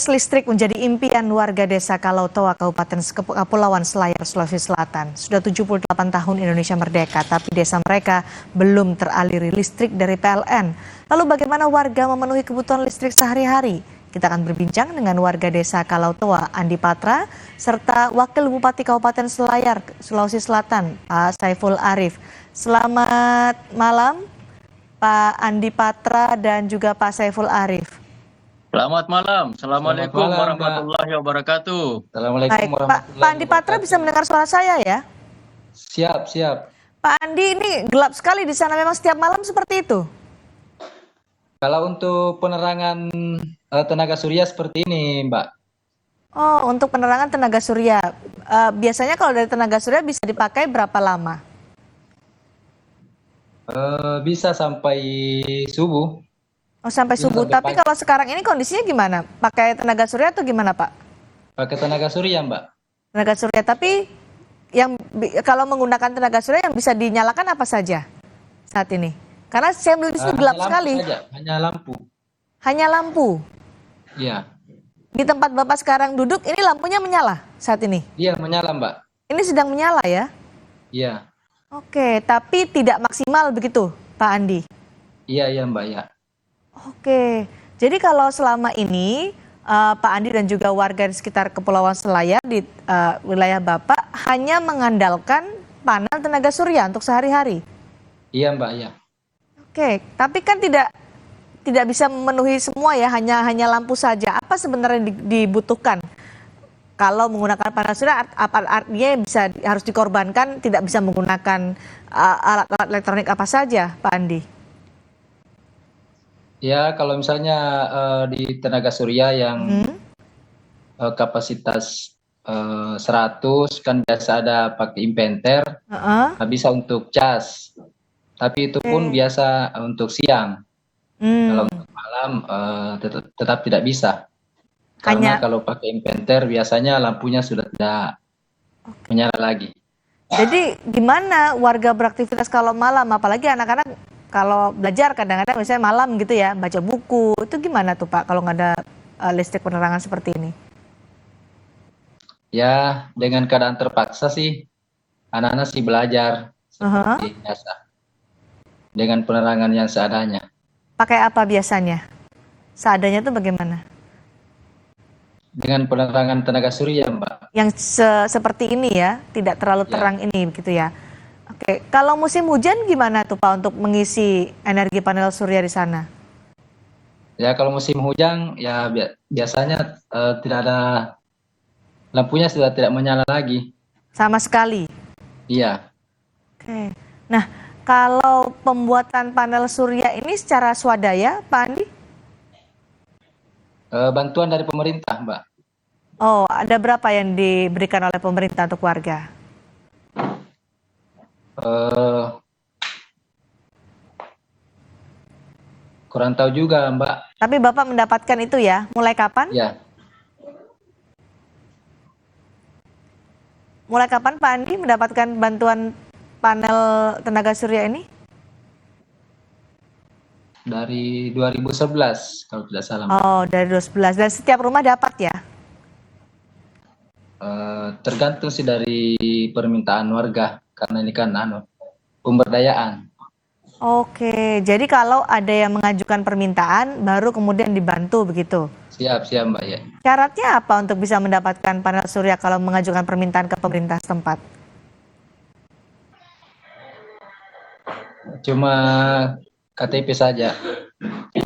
Akses listrik menjadi impian warga desa Kalautoa, Kabupaten Kepulauan Selayar, Sulawesi Selatan. Sudah 78 tahun Indonesia merdeka, tapi desa mereka belum teraliri listrik dari PLN. Lalu bagaimana warga memenuhi kebutuhan listrik sehari-hari? Kita akan berbincang dengan warga desa Kalautoa, Andi Patra, serta Wakil Bupati Kabupaten Selayar, Sulawesi Selatan, Pak Saiful Arif. Selamat malam, Pak Andi Patra dan juga Pak Saiful Arif. Selamat malam. Assalamualaikum Selamat malam, warahmatullahi wabarakatuh. Assalamualaikum Baik, Pak warahmatullahi Andi Patra wabarakatuh. bisa mendengar suara saya ya? Siap, siap. Pak Andi, ini gelap sekali di sana, memang setiap malam seperti itu? Kalau untuk penerangan tenaga surya seperti ini, Mbak. Oh, untuk penerangan tenaga surya. Biasanya kalau dari tenaga surya bisa dipakai berapa lama? Bisa sampai subuh. Oh, sampai Bisa subuh. sampai Tapi pagi. kalau sekarang ini kondisinya gimana? Pakai tenaga surya atau gimana, Pak? Pakai tenaga surya, Mbak. Tenaga surya, tapi kalau menggunakan tenaga surya yang bisa dinyalakan apa saja saat ini? Karena saya melihat di sini gelap Hanya lampu sekali. saja, hanya lampu. Hanya lampu. Iya. Di tempat Bapak sekarang duduk, ini lampunya menyala saat ini? Iya, menyala, Mbak. Ini sedang menyala ya? Iya. Oke, tapi tidak maksimal begitu, Pak Andi? Iya, iya, Mbak, ya. Oke, jadi kalau selama ini Pak Andi dan juga warga di sekitar Kepulauan Selayar di wilayah Bapak hanya mengandalkan panel tenaga surya untuk sehari-hari. Iya, Mbak, ya. Oke, tapi kan tidak bisa memenuhi semua ya, hanya lampu saja. Apa sebenarnya dibutuhkan? Kalau menggunakan panel surya, apa artinya harus dikorbankan, tidak bisa menggunakan alat-alat elektronik apa saja, Pak Andi? Ya, kalau misalnya di tenaga surya yang kapasitas 100 kan biasa ada pakai impenter, bisa untuk cas. Tapi itu pun biasa untuk siang. Kalau untuk malam tetap tidak bisa. Karena kalau pakai impenter biasanya lampunya sudah tidak menyala lagi. Jadi gimana warga beraktivitas kalau malam, apalagi anak-anak kalau belajar kadang-kadang misalnya malam gitu ya, baca buku, itu gimana tuh Pak kalau nggak ada listrik penerangan seperti ini? Ya, dengan keadaan terpaksa sih, anak-anak sih belajar seperti biasa. Dengan penerangan yang seadanya. Pakai apa biasanya? Seadanya tuh bagaimana? Dengan penerangan tenaga surya, Mbak. Yang seperti ini ya, tidak terlalu terang ini begitu ya. Oke, kalau musim hujan gimana tuh Pak untuk mengisi energi panel surya di sana? Ya, kalau musim hujan ya biasanya tidak ada, lampunya sudah tidak menyala lagi. Sama sekali? Iya. Oke, nah kalau pembuatan panel surya ini secara swadaya Pak Andi? Bantuan dari pemerintah, Mbak. Oh, ada berapa yang diberikan oleh pemerintah untuk warga? Kurang tahu juga, Mbak. Tapi Bapak mendapatkan itu ya, mulai kapan? Ya. Mulai kapan Pak Andi mendapatkan bantuan panel tenaga surya ini? Dari 2011, kalau tidak salah. Oh, dari 2011. Dan setiap rumah dapat ya? Tergantung sih dari permintaan warga, karena ini kan pemberdayaan. Oke, jadi kalau ada yang mengajukan permintaan, baru kemudian dibantu begitu? Siap, siap, Mbak, ya. Syaratnya apa untuk bisa mendapatkan panel surya kalau mengajukan permintaan ke pemerintah setempat? Cuma KTP saja.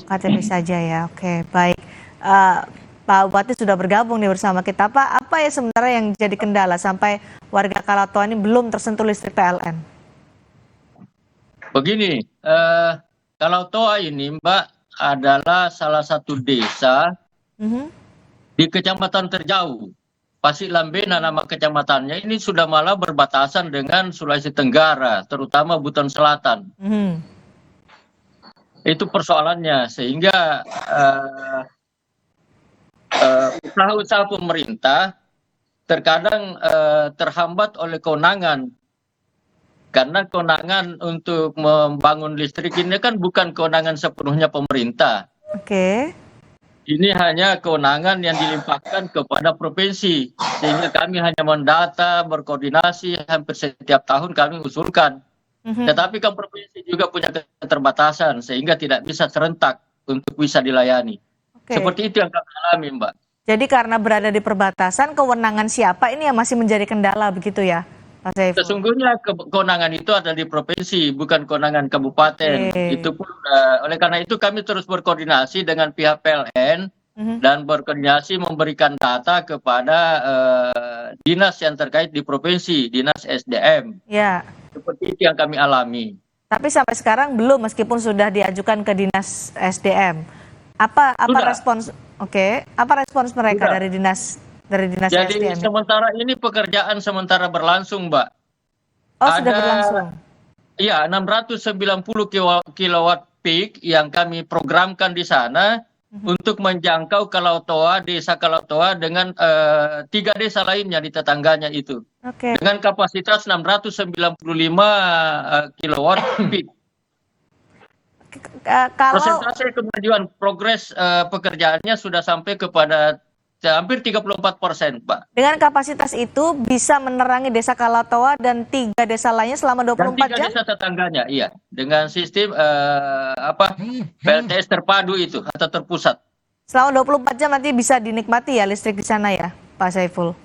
KTP saja ya, oke, baik. Pak Bupati sudah bergabung nih bersama kita. Pak, apa ya sebenarnya yang jadi kendala sampai warga Kalautoa ini belum tersentuh listrik PLN? Begini, Kalautoa ini Mbak adalah salah satu desa di kecamatan terjauh. Pasir Lambena nama kecamatannya, ini sudah malah berbatasan dengan Sulawesi Tenggara, terutama Buton Selatan. Itu persoalannya, sehingga usaha-usaha pemerintah terkadang terhambat oleh kewenangan. Karena kewenangan untuk membangun listrik ini kan bukan kewenangan sepenuhnya pemerintah. Oke. Ini hanya kewenangan yang dilimpahkan kepada provinsi, sehingga kami hanya mendata, berkoordinasi, hampir setiap tahun kami usulkan. Tetapi kan provinsi juga punya keterbatasan, sehingga tidak bisa serentak untuk bisa dilayani. Seperti itu yang kami alami, Mbak. Jadi karena berada di perbatasan, kewenangan siapa ini yang masih menjadi kendala begitu ya, Pak Saiful? Sesungguhnya kewenangan itu ada di provinsi, bukan kewenangan kabupaten. Itu pun oleh karena itu kami terus berkoordinasi dengan pihak PLN dan berkoordinasi memberikan data kepada dinas yang terkait di provinsi, dinas SDM. Ya. Seperti itu yang kami alami. Tapi sampai sekarang belum, meskipun sudah diajukan ke dinas SDM. Apa respons? Apa respons mereka dari dinas Jadi SDM? sementara ini pekerjaan sementara berlangsung, Mbak. Sudah berlangsung. Iya, 690 kilowatt peak yang kami programkan di sana untuk menjangkau Kalautoa, desa Kalautoa dengan 3 desa lainnya di tetangganya itu. Dengan kapasitas 695 kilowatt peak. Persentase kemajuan progres pekerjaannya sudah sampai kepada hampir 34%, Pak. Dengan kapasitas itu bisa menerangi desa Kalautoa dan 3 desa lainnya selama 24 jam? Dan 3 desa tetangganya, iya. Dengan sistem PLTS terpadu itu atau terpusat. Selama 24 jam nanti bisa dinikmati ya listrik di sana ya, Pak Saiful?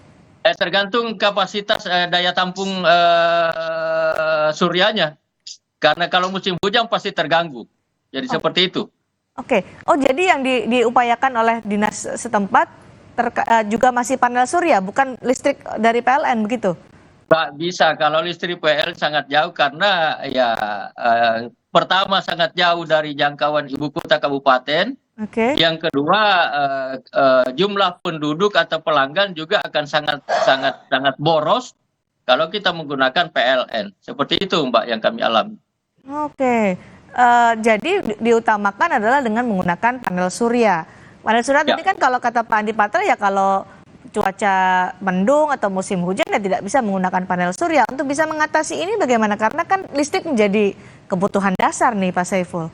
Tergantung kapasitas daya tampung suryanya. Karena kalau musim hujan pasti terganggu. Jadi seperti itu. Oh, jadi yang diupayakan oleh dinas setempat juga masih panel surya, bukan listrik dari PLN begitu? Nggak bisa, kalau listrik PLN sangat jauh karena ya pertama sangat jauh dari jangkauan ibu kota kabupaten. Yang kedua jumlah penduduk atau pelanggan juga akan sangat boros kalau kita menggunakan PLN. Seperti itu, Mbak, yang kami alami. Jadi diutamakan adalah dengan menggunakan panel surya. Panel surya tadi kan kalau kata Pak Andi Patra ya kalau cuaca mendung atau musim hujan ya tidak bisa menggunakan panel surya. Untuk bisa mengatasi ini bagaimana? Karena kan listrik menjadi kebutuhan dasar nih, Pak Saiful.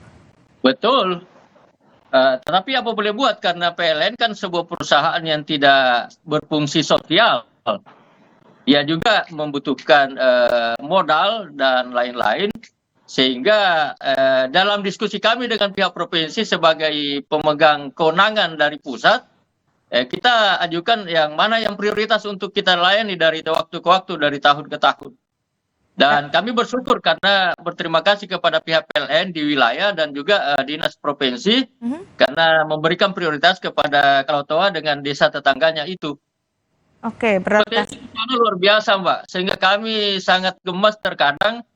Betul. Tetapi apa boleh buat karena PLN kan sebuah perusahaan yang tidak berfungsi sosial. Dia juga membutuhkan modal dan lain-lain. Sehingga dalam diskusi kami dengan pihak provinsi sebagai pemegang kewenangan dari pusat, kita ajukan yang mana yang prioritas untuk kita layani dari waktu ke waktu, dari tahun ke tahun. Dan kami bersyukur karena berterima kasih kepada pihak PLN di wilayah dan juga dinas provinsi karena memberikan prioritas kepada Kalautoa dengan desa tetangganya itu. Berarti luar biasa, Mbak. Sehingga kami sangat gemas terkadang.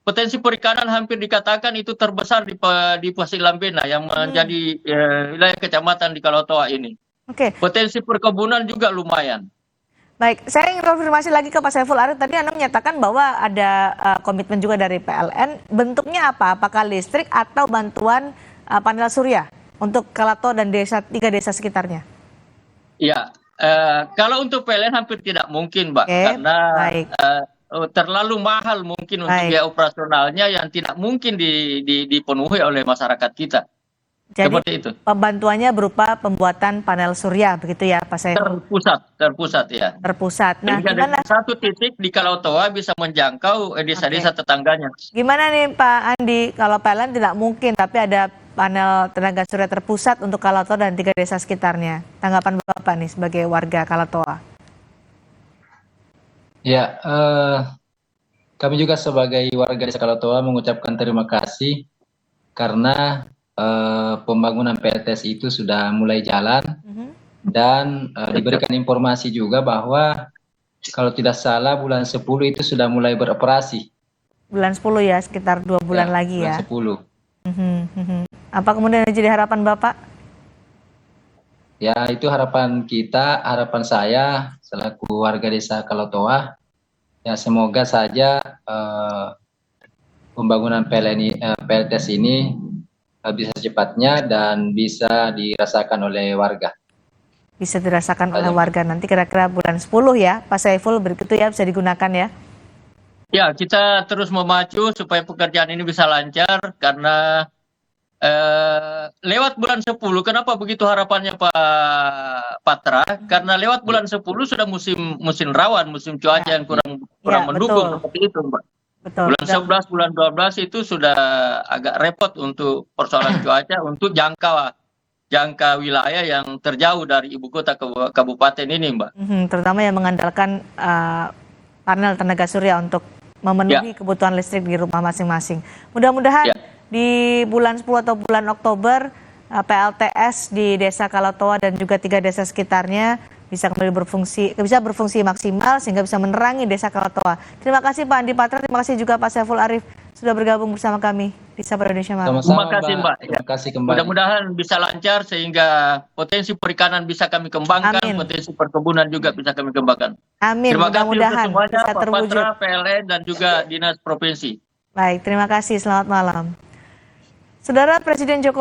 Potensi perikanan hampir dikatakan itu terbesar di Pasir Lambena yang menjadi wilayah kecamatan di Kalautoa ini. Potensi perkebunan juga lumayan. Baik, saya ingin konfirmasi lagi ke Pak Saiful Arif. Tadi Anda menyatakan bahwa ada komitmen juga dari PLN. Bentuknya apa? Apakah listrik atau bantuan panel surya untuk Kalautoa dan 3 desa sekitarnya? Ya, kalau untuk PLN hampir tidak mungkin, Mbak, karena terlalu mahal mungkin untuk biaya operasionalnya yang tidak mungkin dipenuhi oleh masyarakat kita. Jadi seperti itu. Pembantuannya berupa pembuatan panel surya begitu ya, Pak Saiful? Terpusat ya. Terpusat. Nah, gimana? Satu titik di Kalautoa bisa menjangkau desa-desa tetangganya. Gimana nih Pak Andi, kalau PLN tidak mungkin tapi ada panel tenaga surya terpusat untuk Kalautoa dan 3 desa sekitarnya. Tanggapan Bapak nih sebagai warga Kalautoa? Ya, kami juga sebagai warga desa Kalautoa mengucapkan terima kasih karena pembangunan PLTS itu sudah mulai jalan dan diberikan informasi juga bahwa kalau tidak salah bulan 10 itu sudah mulai beroperasi. Bulan 10 ya, sekitar 2 bulan lagi ya. Bulan 10. Apa kemudian yang jadi harapan Bapak? Ya, itu harapan kita, harapan saya selaku warga desa Kalautoa. Ya, semoga saja pembangunan PLTS ini bisa secepatnya dan bisa dirasakan oleh warga. Bisa dirasakan oleh warga nanti kira-kira bulan 10 ya, Pak Saiful, begitu ya, bisa digunakan ya? Ya, kita terus memacu supaya pekerjaan ini bisa lancar karena lewat bulan 10, kenapa begitu harapannya Pak Patra? Karena lewat bulan 10 sudah musim rawan, musim cuaca yang kurang mendukung, seperti itu, Mbak. Betul. Bulan 11, bulan 12 itu sudah agak repot untuk persoalan cuaca untuk jangka wilayah yang terjauh dari ibu kota kabupaten ini, Mbak. Terutama yang mengandalkan panel tenaga surya untuk memenuhi kebutuhan listrik di rumah masing-masing. Mudah-mudahan di bulan 10 atau bulan Oktober PLTS di Desa Kalautoa dan juga 3 desa sekitarnya bisa kembali berfungsi maksimal sehingga bisa menerangi Desa Kalautoa. Terima kasih Pak Andi Patra, terima kasih juga Pak Saiful Arif sudah bergabung bersama kami di Sapa Indonesia Malam. Sama-sama, terima kasih Mbak. Terima kasih kembali. Mudah-mudahan bisa lancar sehingga potensi perikanan bisa kami kembangkan, potensi perkebunan juga bisa kami kembangkan. Amin. Terima kasih untuk semuanya, bisa Pak Patra, PLN dan juga Dinas Provinsi. Baik, terima kasih. Selamat malam. Saudara, Presiden Jokowi